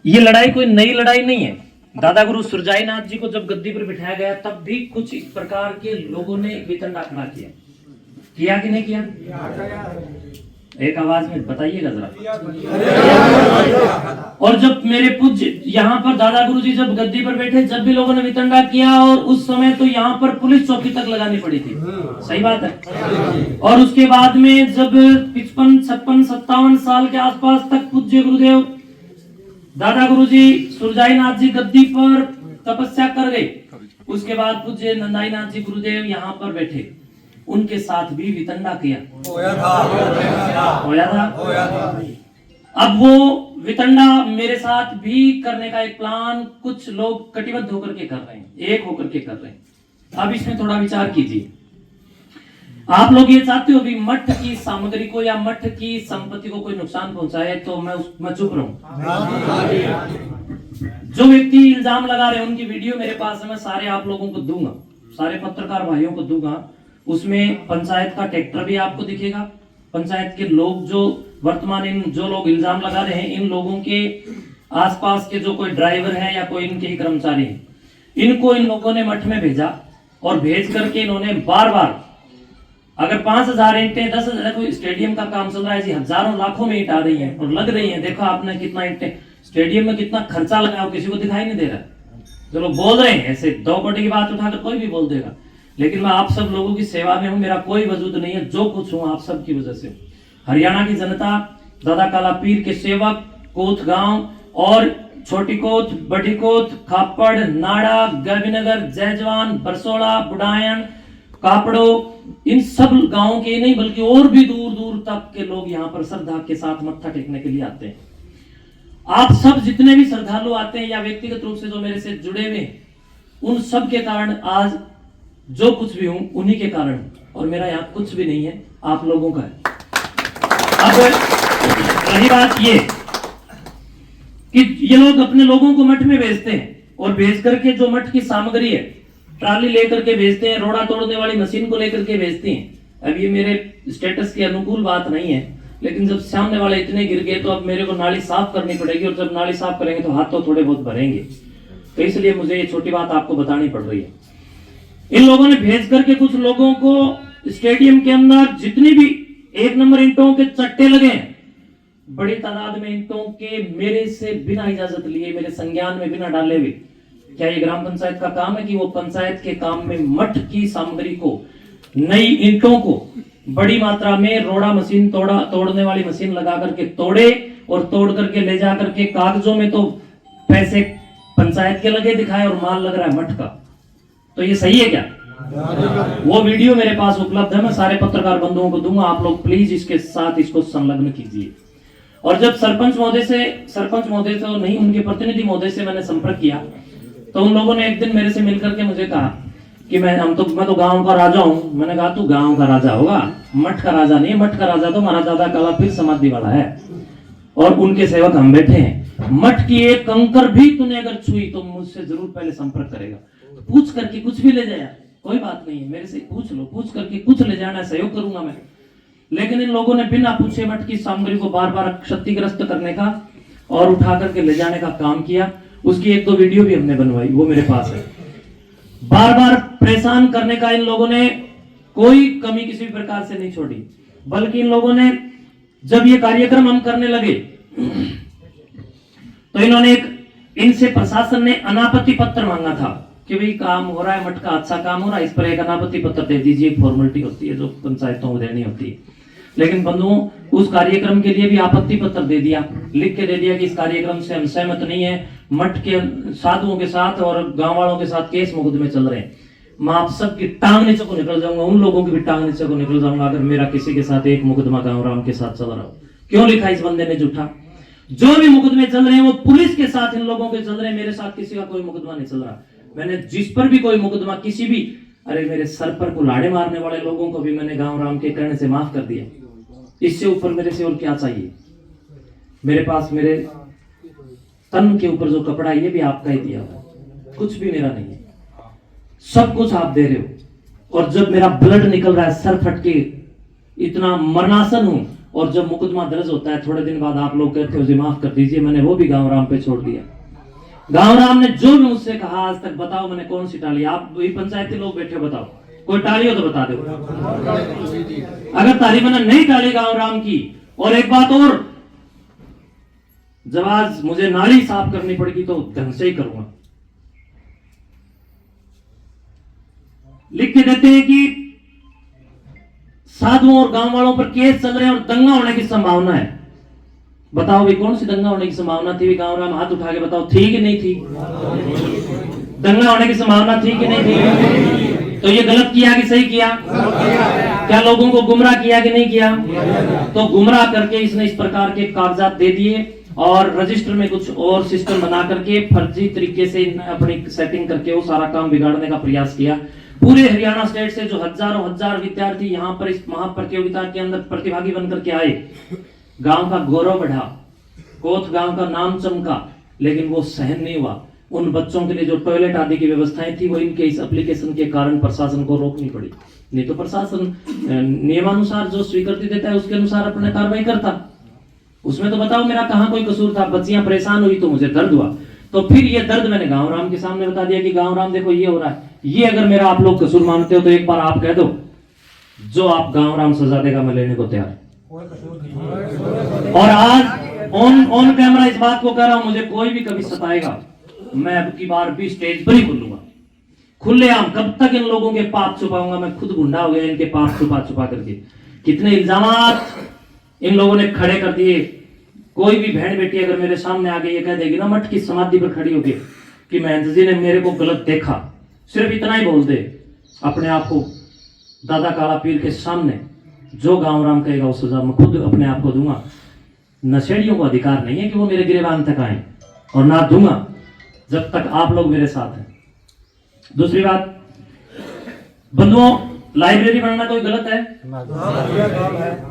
ये लड़ाई कोई नई लड़ाई नहीं है। दादा गुरु सुरजाईनाथ जी को जब गद्दी पर बिठाया गया तब भी कुछ इस प्रकार के लोगों ने वितंडा खड़ा किया कि नहीं किया? एक आवाज में बताइएगा जरा। और जब मेरे पूज्य यहाँ पर दादा गुरु जी जब गद्दी पर बैठे, जब भी लोगों ने वितंडा किया, और उस समय तो यहाँ पर पुलिस चौकी तक लगानी पड़ी थी। सही बात है। और उसके बाद में जब 55, 56, 57 साल के आसपास तक पूज्य गुरुदेव दादा गुरु जी सुरजाईनाथ जी गद्दी पर तपस्या कर गए, उसके बाद पूज्य नंदाईनाथ जी गुरुदेव यहाँ पर बैठे, उनके साथ भी वितंडा किया। होया था। अब वो वितंडा मेरे साथ भी करने का एक प्लान कुछ लोग कटिबद्ध होकर के कर रहे हैं, एक होकर के कर रहे हैं। अब इसमें थोड़ा विचार कीजिए। आप लोग ये चाहते हो भी मठ की सामग्री को या मठ की संपत्ति को कोई नुकसान पहुंचाए तो मैं चुप रहूं? जो व्यक्ति इल्जाम लगा रहे हैं उनकी वीडियो मेरे पास है, मैं सारे आप लोगों को दूंगा, सारे पत्रकार भाइयों को दूंगा। उसमें पंचायत का ट्रैक्टर भी आपको दिखेगा, पंचायत के लोग जो वर्तमान इन जो लोग इल्जाम लगा रहे हैं, इन लोगों के आसपास के जो कोई ड्राइवर है या कोई इनके ही कर्मचारी है, इनको इन लोगों ने मठ में भेजा और भेज करके इन्होंने बार बार अगर 5000 ईंटें 10,000, कोई स्टेडियम का काम चल रहा है जी, हजारों लाखों में ईंट आ रही है और लग रही है। देखो आपने कितना ईंटें स्टेडियम में कितना खर्चा लगाया, किसी को दिखाई नहीं दे रहा। चलो बोल रहे हैं ऐसे 2 कोटी की बात उठाकर कोई भी बोल देगा, लेकिन मैं आप सब लोगों की सेवा में हूं, मेरा कोई वजूद नहीं है, जो कुछ हूं आप सब की वजह से। हरियाणा की जनता, दादा काला पीर के सेवक, कोथ गांव और छोटी कोथ, बड़ी कोथ, खापड़, नाड़ा, गर्भीनगर, जयजवान, बरसोड़ा, बुडायन, कापड़ो, इन सब गांवों के नहीं बल्कि और भी दूर दूर तक के लोग यहाँ पर श्रद्धा के साथ मत्था टेकने के लिए आते हैं। आप सब जितने भी श्रद्धालु आते हैं या व्यक्तिगत रूप से जो मेरे से जुड़े हुए, उन सब के कारण आज जो कुछ भी हूं उन्हीं के कारण, और मेरा यहाँ कुछ भी नहीं है, आप लोगों का है। अब रही बात ये कि ये लोग अपने लोगों को मठ में भेजते हैं और भेज करके जो मठ की सामग्री है ट्राली लेकर के भेजते हैं, रोड़ा तोड़ने वाली मशीन को लेकर के भेजते हैं। अब ये मेरे स्टेटस के अनुकूल बात नहीं है, लेकिन जब सामने वाले इतने गिर गए तो अब मेरे को नाली साफ करनी पड़ेगी, और जब नाली साफ करेंगे तो हाथ तो थोड़े बहुत भरेंगे, तो इसलिए मुझे ये छोटी बात आपको बतानी पड़ रही है। इन लोगों ने भेज करके कुछ लोगों को स्टेडियम के अंदर जितनी भी 1 नंबर ईंटों के चट्टे लगे हैं, बड़ी तादाद में ईंटों के मेरे से बिना इजाजत लिए, मेरे संज्ञान में बिना डाले हुए। क्या ये ग्राम पंचायत का काम है कि वो पंचायत के काम में मठ की सामग्री को, नई ईंटों को बड़ी मात्रा में रोड़ा मशीन तोड़ने वाली मशीन लगा करके तोड़े और तोड़ करके ले जा करके कागजों में तो पैसे पंचायत के लगे दिखाए और माल लग रहा है मठ का? तो ये सही है क्या? वो वीडियो मेरे पास उपलब्ध है, मैं सारे पत्रकार बंधुओं को दूंगा, आप लोग प्लीज इसके साथ इसको संलग्न कीजिए। और जब सरपंच महोदय तो नहीं, उनके प्रतिनिधि महोदय से मैंने संपर्क किया तो उन लोगों ने एक दिन मेरे से मिलकर के मुझे कहा कि मैं तो गांव का राजा हूं। मैंने कहा तू गांव का राजा होगा, मठ का राजा नहीं। मठ का राजा तो महाराज दादा काला पीर समाधि वाला है और उनके सेवक हम बैठे हैं। मठ की एक कंकर भी तूने अगर छुई तो मुझसे जरूर पहले संपर्क करेगा। पूछ करके कुछ भी ले जाया, कोई बात नहीं है, मेरे से पूछ लो, पूछ करके कुछ ले जाना, सहयोग करूंगा मैं। लेकिन इन लोगों ने बिना पूछे मठ की सामग्री को बार बार क्षतिग्रस्त करने का और उठा करके ले जाने का काम किया। उसकी 1-2 वीडियो भी हमने बनवाई, वो मेरे पास है। बार बार परेशान करने का इन लोगों ने कोई कमी किसी भी प्रकार से नहीं छोड़ी, बल्कि इन लोगों ने जब ये कार्यक्रम हम करने लगे तो इन्होंने इनसे प्रशासन ने अनापत्ति पत्र मांगा था कि भाई काम हो रहा है, मठ का अच्छा काम हो रहा है, इस पर एक अनापत्ति पत्र दे दीजिए। एक फॉर्मेलिटी होती है जो पंचायतों को देनी होती है। लेकिन बंधुओं, उस कार्यक्रम के लिए भी आपत्ति पत्र दे दिया, लिख के दे दिया कि इस कार्यक्रम से हम सहमत नहीं है। मठ के साधुओं के साथ और गांव वालों के साथ केस मुकदमे चल रहे हैं। मैं आप सबकी टांग नीचे को निकल जाऊंगा, उन लोगों की भी टांग नीचे को निकल जाऊंगा अगर मेरा किसी के साथ एक मुकदमा गांव राम के साथ चल रहा हो। क्यों लिखा इस बंदे ने झूठा? जो भी मुकदमे चल रहे हैं वो पुलिस के साथ इन लोगों के चल रहे हैं, मेरे साथ किसी का कोई मुकदमा नहीं चल रहा। मैंने जिस पर भी कोई मुकदमा किसी भी, अरे मेरे सर पर कुल्हाड़े मारने वाले लोगों को भी मैंने गांव राम के कहने से माफ कर दिया। इससे ऊपर मेरे से और क्या चाहिए? मेरे पास मेरे तन के ऊपर जो कपड़ा है ये भी आपका ही दिया हुआ, कुछ भी मेरा नहीं है, सब कुछ आप दे रहे हो। और जब मेरा ब्लड निकल रहा है, सर फट के इतना मरणासन हूं, और जब मुकदमा दर्ज होता है थोड़े दिन बाद आप लोग कहते हो जी माफ कर दीजिए, मैंने वो भी गांव राम पे छोड़ दिया। गांव राम ने जो भी मुझसे कहा आज तक, बताओ मैंने कौन सी टाली? आप वही पंचायती लोग बैठे हो, बताओ कोई टाली हो तो बता दो। अगर ताली मैंने नहीं टाली गांव राम की। और एक बात और, जब आज मुझे नाली साफ करनी पड़ेगी तो ढंग से ही करूंगा। लिख के देते हैं कि साधुओं और गांव वालों पर केस चल रहे हैं और दंगा होने की संभावना है। बताओ भाई कौन सी दंगा होने की संभावना थी? गांव राम हाथ उठा के बताओ, थी कि नहीं थी? दंगा होने की संभावना थी कि नहीं थी? तो ये गलत किया कि सही किया? क्या लोगों को गुमराह किया कि नहीं किया? तो गुमराह करके इसने इस प्रकार के कागजात दे दिए और रजिस्टर में कुछ और सिस्टम बना करके फर्जी तरीके से अपनी सेटिंग करके वो सारा काम बिगाड़ने का प्रयास किया। पूरे हरियाणा स्टेट से जो हजारों हजार विद्यार्थी यहाँ पर इस महाप्रतियोगिता के अंदर प्रतिभागी बनकर के आए, गांव का गौरव बढ़ा, कोथ गांव का नाम चमका, लेकिन वो सहन नहीं हुआ। उन बच्चों के लिए जो टॉयलेट आदि की व्यवस्थाएं थी वो इनके इस एप्लीकेशन के कारण प्रशासन को रोकनी पड़ी। नहीं तो प्रशासन नियमानुसार जो स्वीकृति देता है उसके अनुसार अपने कार्रवाई करता। उसमें तो बताओ मेरा कहां कोई कसूर था? बच्चियां परेशान हुई तो मुझे दर्द हुआ, तो फिर ये दर्द मैंने गांव राम के सामने बता दिया कि गांव राम देखो ये हो रहा है। ये अगर मेरा आप लोग कसूर मानते हो तो एक बार आप कह दो, जो आप गांव राम सजा देगा मैं लेने को तैयार। और आज ऑन कैमरा इस बात को कह रहा हूं, मुझे कोई भी कभी सताएगा मैं अब की बार भी स्टेज पर ही बोलूंगा खुलेआम। कब तक इन लोगों के पाप छुपाऊंगा? मैं खुद गुंडा हो गया इनके पाप छुपा छुपा करके। कितने इल्जामात इन लोगों ने खड़े कर दिए। कोई भी बहन बेटी अगर मेरे सामने आ गई ये कह देगी ना मठ की समाधि पर खड़ी होगी कि महंत जी ने मेरे को गलत देखा, सिर्फ इतना ही बोल दे अपने आप को दादा काला पीर के सामने, जो गांव राम कहेगा उस सजा मैं खुद अपने आप को दूंगा। नशेड़ियों को अधिकार नहीं है कि वो मेरे गिरेबान तक आए, और ना दूंगा जब तक आप लोग मेरे साथ हैं। दूसरी बात, बंधुओं, लाइब्रेरी बनना कोई गलत है?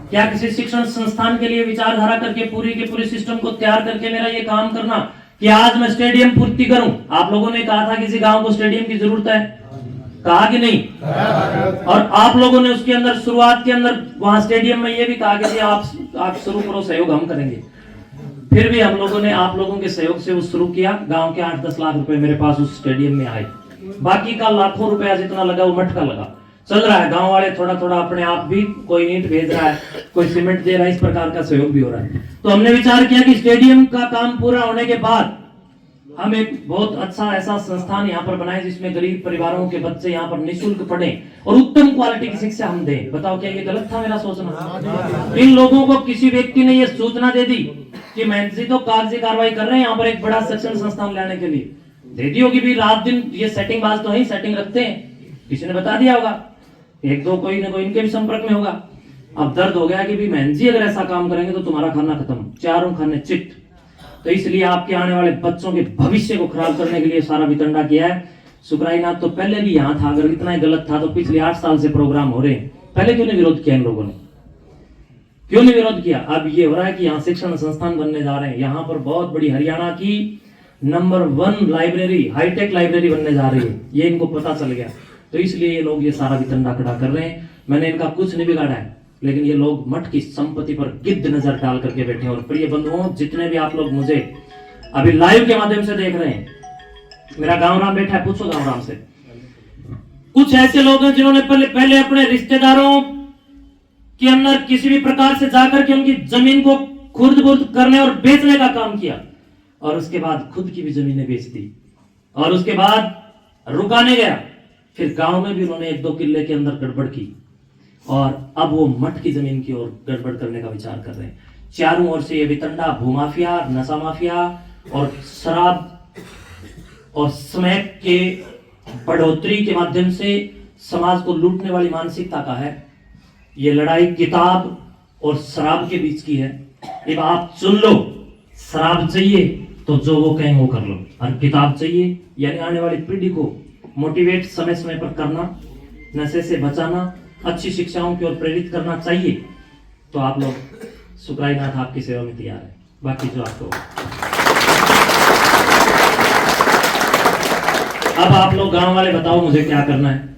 क्या किसी शिक्षण संस्थान के लिए विचारधारा करके पूरी के पूरी सिस्टम को तैयार करके मेरा ये काम करना कि आज मैं स्टेडियम पूर्ति करूं? आप लोगों ने कहा था किसी गांव को स्टेडियम की जरूरत है, कहा कि नहीं? और आप लोगों ने उसके अंदर शुरुआत के अंदर वहां स्टेडियम में ये भी कहा कि आप शुरू करो, सहयोग हम करेंगे। फिर भी हम लोगों ने आप लोगों के सहयोग से वो शुरू किया। गांव के 8-10 लाख रुपए मेरे पास उस स्टेडियम में आए, बाकी का लाखों रुपया जितना लगा वो मठ का लगा। चल रहा है, गांव वाले थोड़ा थोड़ा अपने आप भी, कोई ईंट भेज रहा है, कोई सीमेंट दे रहा है, इस प्रकार का सहयोग भी हो रहा है। तो हमने विचार किया कि स्टेडियम का काम पूरा होने के बाद हम एक बहुत अच्छा ऐसा संस्थान यहाँ पर बनाए जिसमें गरीब परिवारों के बच्चे यहाँ पर निःशुल्क पढ़े और उत्तम क्वालिटी की शिक्षा हम दें। बताओ क्या ये गलत था मेरा सोचना? इन लोगों को किसी व्यक्ति ने ये सूचना दे दी कि महंत जी तो कागजी कार्रवाई कर रहे हैं यहाँ पर एक बड़ा शिक्षण संस्थान लाने के लिए, दे दी होगी भी रात दिन ये सेटिंग बाज तो है, सेटिंग रखते हैं, किसी ने बता दिया होगा, एक दो कोई ना कोई इनके भी संपर्क में होगा। अब दर्द हो गया कि भी महंत जी अगर ऐसा काम करेंगे तो तुम्हारा खाना खत्म, चारों खाने चिट। तो इसलिए आपके आने वाले बच्चों के भविष्य को खराब करने के लिए सारा वितंडा किया है। सुकराईनाथ तो पहले भी यहाँ था, अगर इतना ही गलत था तो पिछले 8 साल से प्रोग्राम हो रहे हैं, पहले क्यों नहीं विरोध किया इन लोगों ने? क्यों नहीं विरोध किया? अब ये हो रहा है कि यहाँ शिक्षण संस्थान बनने जा रहे हैं, यहाँ पर बहुत बड़ी हरियाणा की नंबर 1 लाइब्रेरी, हाईटेक लाइब्रेरी बनने जा रही है, ये इनको पता चल गया। तो इसलिए ये लोग ये सारा वितंडा खड़ा कर रहे हैं। मैंने इनका कुछ नहीं बिगाड़ा है, लेकिन ये लोग मठ की संपत्ति पर गिद्ध नजर डाल करके बैठे हैं। और प्रिय बंधुओं, जितने भी आप लोग मुझे अभी लाइव के माध्यम से देख रहे हैं, मेरा गांव राम बैठा है, पूछो गांव राम से। कुछ ऐसे लोग हैं जिन्होंने पहले अपने रिश्तेदारों के अंदर किसी भी प्रकार से जाकर के उनकी जमीन को खुर्द-बुर्द करने और बेचने का काम किया, और उसके बाद खुद की भी जमीनें बेच दी, और उसके बाद रुका नहीं गया, फिर गांव में भी उन्होंने 1-2 किले के अंदर गड़बड़ की, और अब वो मठ की जमीन की ओर गड़बड़ करने का विचार कर रहे हैं। चारों ओर से ये वितंडा, भूमाफिया, नशा माफिया और शराब और स्मैक के बढ़ोतरी के माध्यम से समाज को लूटने वाली मानसिकता का है। ये लड़ाई किताब और शराब के बीच की है। अब आप चुन लो, शराब चाहिए तो जो वो कहें वो कर लो, और किताब चाहिए यानी आने वाली पीढ़ी को मोटिवेट समय समय पर करना, नशे से बचाना, अच्छी शिक्षाओं की ओर प्रेरित करना चाहिए, तो आप लोग सुकराईनाथ आपकी सेवा में तैयार है। बाकी जो आपको अब आप लोग गांव वाले बताओ मुझे क्या करना है।